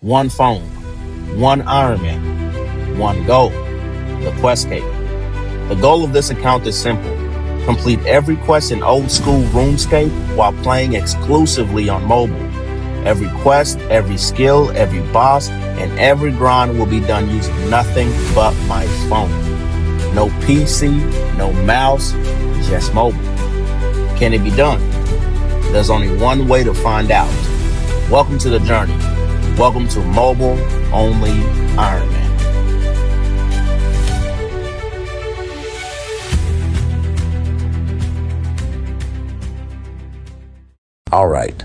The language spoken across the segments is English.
One phone, one Ironman, one goal, the Questcape. The goal of this account is simple. Complete every quest in old school RuneScape while playing exclusively on mobile. Every quest, every skill, every boss, and every grind will be done using nothing but my phone. No PC, no mouse, just mobile. Can it be done? There's only one way to find out. Welcome to the journey. Welcome to Mobile Only Ironman. Alright,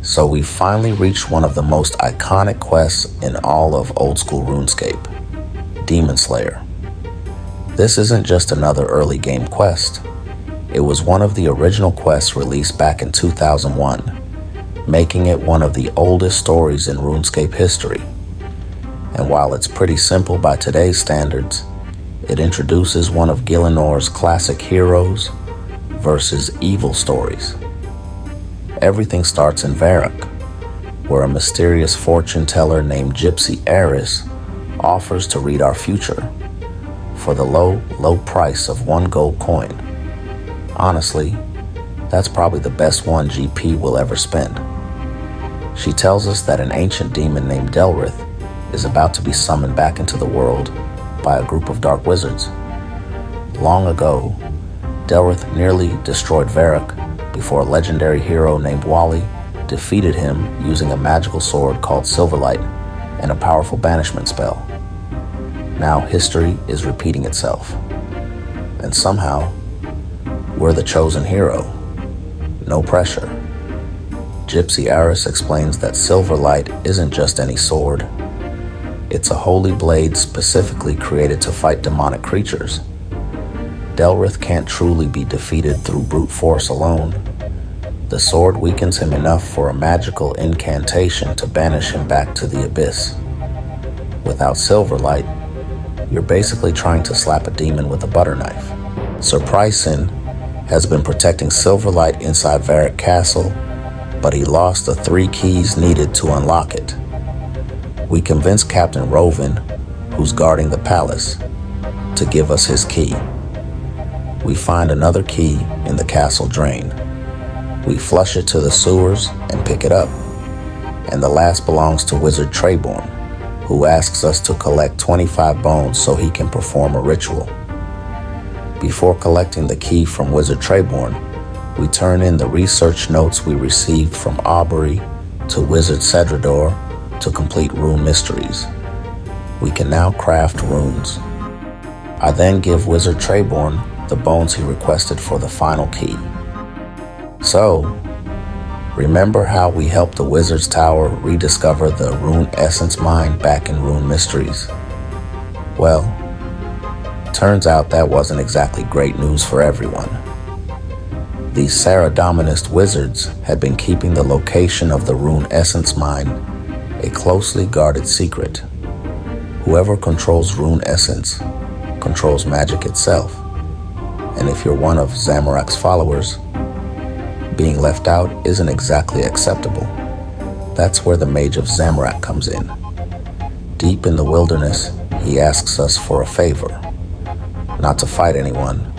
so we finally reached one of the most iconic quests in all of old school RuneScape, Demon Slayer. This isn't just another early game quest. It was one of the original quests released back in 2001, making it one of the oldest stories in RuneScape history. And while it's pretty simple by today's standards, it introduces one of Gillinor's classic heroes versus evil stories. Everything starts in Varrock, where a mysterious fortune teller named Gypsy Heiress offers to read our future for the low price of 1 gold coin. Honestly, that's probably the best one GP will ever spend. She tells us that an ancient demon named Delrith is about to be summoned back into the world by a group of dark wizards. Long ago, Delrith nearly destroyed Varrock before a legendary hero named Wally defeated him using a magical sword called Silverlight and a powerful banishment spell. Now history is repeating itself, and somehow we're the chosen hero. No pressure. Gypsy Heiress explains that Silverlight isn't just any sword. It's a holy blade specifically created to fight demonic creatures. Delrith can't truly be defeated through brute force alone. The sword weakens him enough for a magical incantation to banish him back to the abyss. Without Silverlight, you're basically trying to slap a demon with a butter knife. Sir Pryson has been protecting Silverlight inside Varrock Castle, but he lost the 3 keys needed to unlock it. We convince Captain Rovin, who's guarding the palace, to give us his key. We find another key in the castle drain. We flush it to the sewers and pick it up. And the last belongs to Wizard Trayborn, who asks us to collect 25 bones so he can perform a ritual. Before collecting the key from Wizard Trayborn, we turn in the research notes we received from Aubrey to Wizard Cedrador to complete rune mysteries. We can now craft runes. I then give Wizard Trayborn the bones he requested for the final key. So, remember how we helped the Wizard's Tower rediscover the Rune Essence Mine back in Rune Mysteries? Well, turns out that wasn't exactly great news for everyone. These Saradominist wizards had been keeping the location of the Rune Essence Mine a closely guarded secret. Whoever controls Rune Essence controls magic itself. And if you're one of Zamorak's followers, being left out isn't exactly acceptable. That's where the Mage of Zamorak comes in. Deep in the wilderness, he asks us for a favor. Not to fight anyone,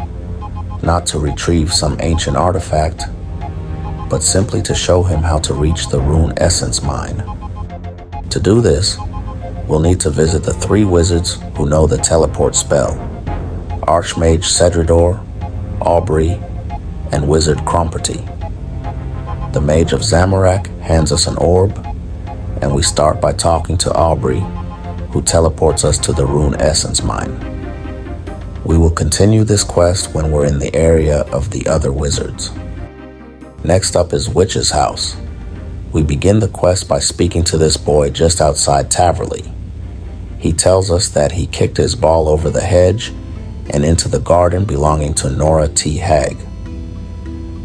not to retrieve some ancient artifact, but simply to show him how to reach the Rune Essence Mine. To do this, we'll need to visit the 3 wizards who know the teleport spell: Archmage Cedrador, Aubrey, and Wizard Cromperty. The Mage of Zamorak hands us an orb, and we start by talking to Aubrey, who teleports us to the Rune Essence Mine. We will continue this quest when we're in the area of the other wizards. Next up is Witch's House. We begin the quest by speaking to this boy just outside Taverley. He tells us that he kicked his ball over the hedge and into the garden belonging to Nora T. Hag.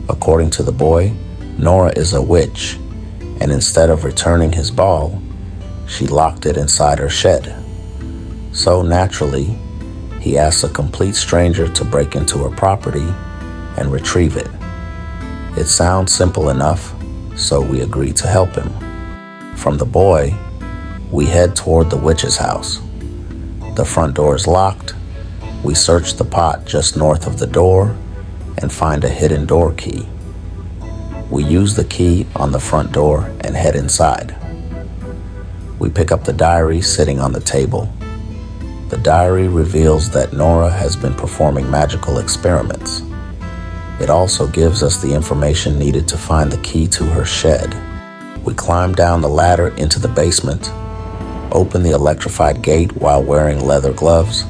According to the boy, Nora is a witch, and instead of returning his ball, she locked it inside her shed. So naturally, he asks a complete stranger to break into her property and retrieve it. It sounds simple enough, so we agree to help him. From the boy, We head toward the witch's house. The front door is locked. We search the pot just north of the door and find a hidden door key. We use the key on the front door and head inside. We pick up the diary sitting on the table. The diary reveals that Nora has been performing magical experiments. It also gives us the information needed to find the key to her shed. We climb down the ladder into the basement, open the electrified gate while wearing leather gloves,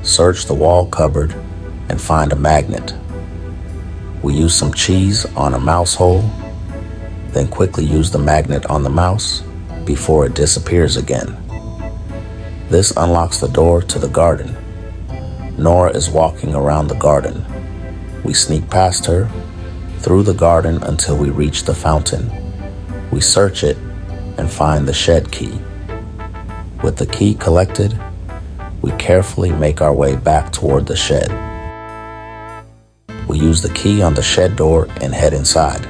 search the wall cupboard, and find a magnet. We use some cheese on a mouse hole, then quickly use the magnet on the mouse before it disappears again. This unlocks the door to the garden. Nora is walking around the garden. We sneak past her, through the garden until we reach the fountain. We search it and find the shed key. With the key collected, we carefully make our way back toward the shed. We use the key on the shed door and head inside.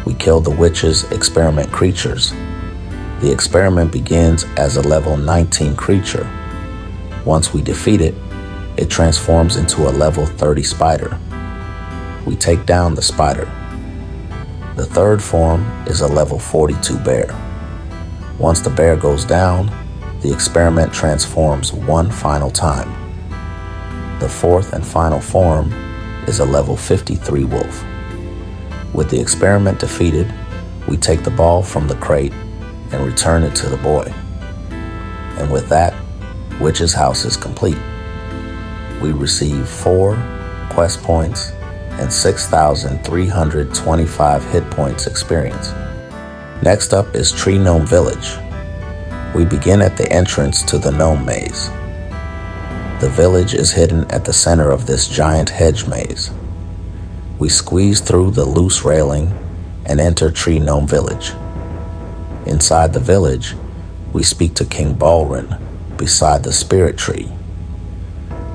We kill the witch's experiment creatures. The experiment begins as a level 19 creature. Once we defeat it, it transforms into a level 30 spider. We take down the spider. The third form is a level 42 bear. Once the bear goes down, the experiment transforms one final time. The fourth and final form is a level 53 wolf. With the experiment defeated, we take the ball from the crate and return it to the boy. And with that, Witch's House is complete. We receive 4 quest points and 6,325 hit points experience. Next up is Tree Gnome Village. We begin at the entrance to the gnome maze. The village is hidden at the center of this giant hedge maze. We squeeze through the loose railing and enter Tree Gnome Village. Inside the village, we speak to King Balrin beside the spirit tree.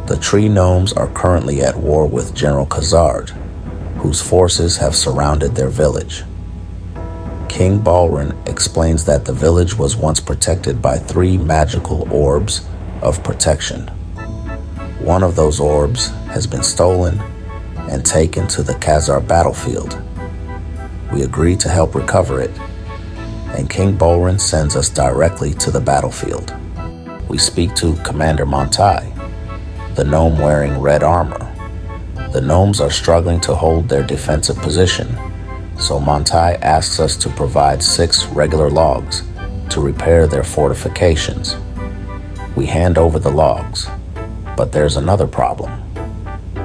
The tree gnomes are currently at war with General Khazard, whose forces have surrounded their village. King Balrin explains that the village was once protected by 3 magical orbs of protection. One of those orbs has been stolen and taken to the Khazar battlefield. We agree to help recover it, and King Balrin sends us directly to the battlefield. We speak to Commander Montai, the gnome wearing red armor. The gnomes are struggling to hold their defensive position, so Montai asks us to provide 6 regular logs to repair their fortifications. We hand over the logs, but there's another problem.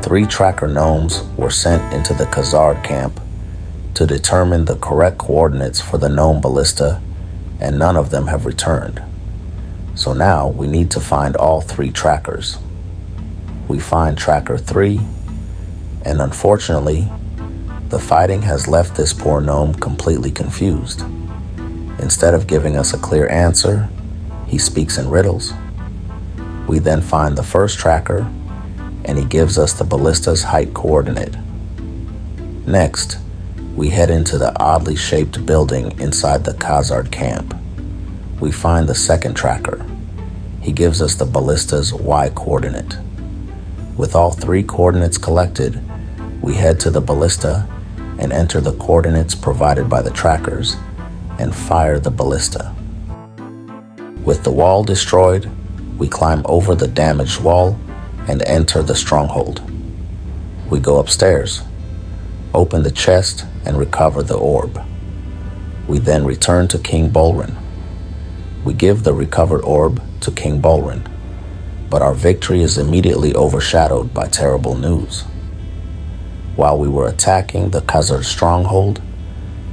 3 tracker gnomes were sent into the Khazard camp to determine the correct coordinates for the gnome ballista, and none of them have returned. So now we need to find all 3 trackers. We find tracker 3, and unfortunately, the fighting has left this poor gnome completely confused. Instead of giving us a clear answer, he speaks in riddles. We then find the first tracker, and he gives us the ballista's height coordinate. Next, we head into the oddly shaped building inside the Khazard camp. We find the second tracker. He gives us the ballista's Y coordinate. With all 3 coordinates collected, we head to the ballista and enter the coordinates provided by the trackers and fire the ballista. With the wall destroyed, we climb over the damaged wall and enter the stronghold. We go upstairs, open the chest, and recover the orb. We then return to King Balrin. We give the recovered orb to King Balrin, but our victory is immediately overshadowed by terrible news. While we were attacking the Khazar stronghold,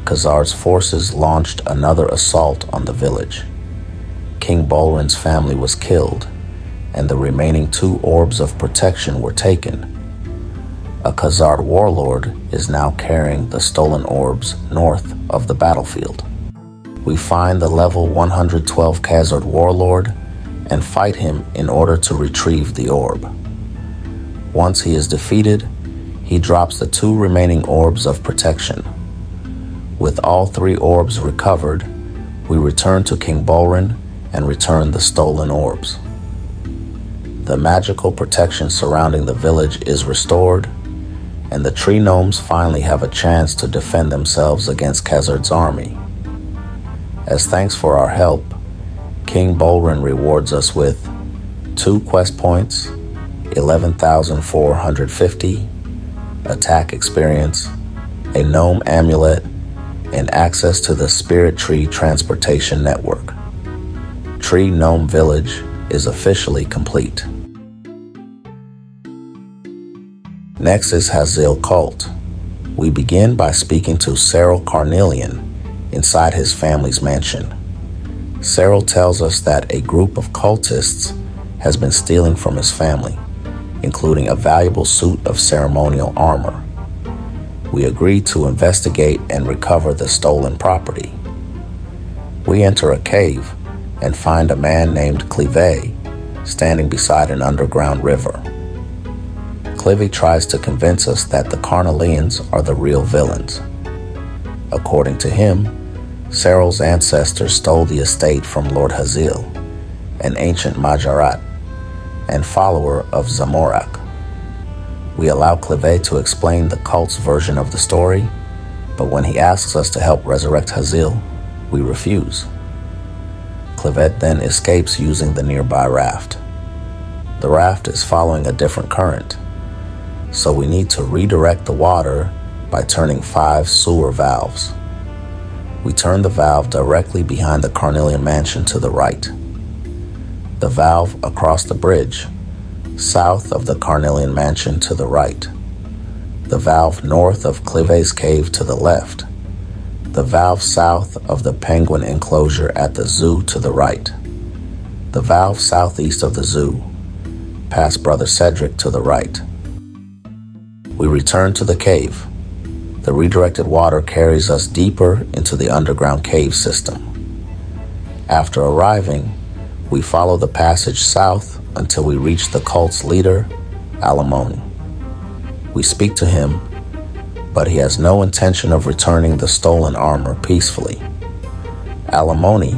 Khazar's forces launched another assault on the village. King Balrin's family was killed, and the remaining 2 orbs of protection were taken. A Khazar warlord is now carrying the stolen orbs north of the battlefield. We find the level 112 Khazar warlord and fight him in order to retrieve the orb. Once he is defeated, he drops the 2 remaining orbs of protection. With all 3 orbs recovered, We return to King Bolrin and return the stolen orbs. The magical protection surrounding the village is restored, and the tree gnomes finally have a chance to defend themselves against Khazard's army. As thanks for our help, King Bolrin rewards us with 2 quest points, 11,450, attack experience, a gnome amulet, and access to the Spirit Tree Transportation Network. Tree Gnome Village is officially complete. Next is Hazil Cult. We begin by speaking to Cyril Carnelian inside his family's mansion. Cyril tells us that a group of cultists has been stealing from his family, including a valuable suit of ceremonial armor. We agree to investigate and recover the stolen property. We enter a cave and find a man named Clive standing beside an underground river. Clive tries to convince us that the Carnelians are the real villains. According to him, Cyril's ancestors stole the estate from Lord Hazil, an ancient Majorat and follower of Zamorak. We allow Clive to explain the cult's version of the story, but when he asks us to help resurrect Hazil, we refuse. Clive then escapes using the nearby raft. The raft is following a different current, so we need to redirect the water by turning 5 sewer valves. We turn the valve directly behind the Carnelian mansion to the right. The valve across the bridge, south of the Carnelian mansion to the right. The valve north of Clive's cave to the left. The valve south of the penguin enclosure at the zoo to the right. The valve southeast of the zoo, past Brother Cedric to the right. We return to the cave. The redirected water carries us deeper into the underground cave system. After arriving, we follow the passage south until we reach the cult's leader, Alamoni. We speak to him, but he has no intention of returning the stolen armor peacefully. Alamoni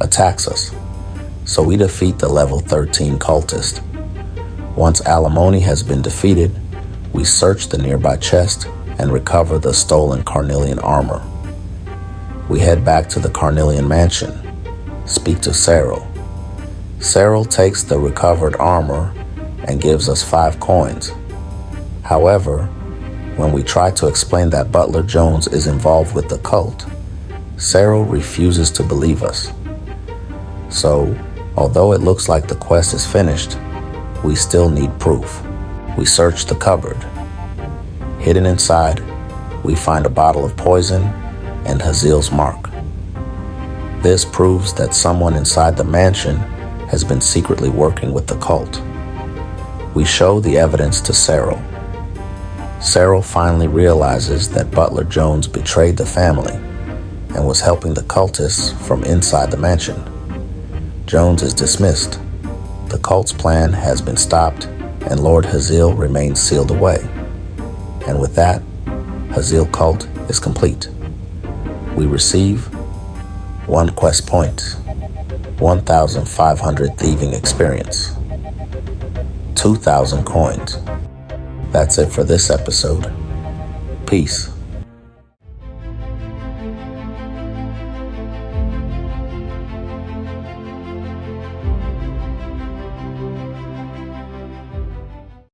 attacks us, so we defeat the level 13 cultist. Once Alamoni has been defeated, we search the nearby chest and recover the stolen Carnelian armor. We head back to the Carnelian mansion, speak to Cyril. Cyril takes the recovered armor and gives us 5 coins. However, when we try to explain that Butler Jones is involved with the cult, Cyril refuses to believe us. So, although it looks like the quest is finished, we still need proof. We search the cupboard. Hidden inside, we find a bottle of poison and Hazil's mark. This proves that someone inside the mansion has been secretly working with the cult. We show the evidence to Cyril. Cyril finally realizes that Butler Jones betrayed the family and was helping the cultists from inside the mansion. Jones is dismissed. The cult's plan has been stopped, and Lord Hazil remains sealed away. And with that, Hazil Cult is complete. We receive 1 quest point, 1,500 thieving experience, 2,000 coins. That's it for this episode. Peace.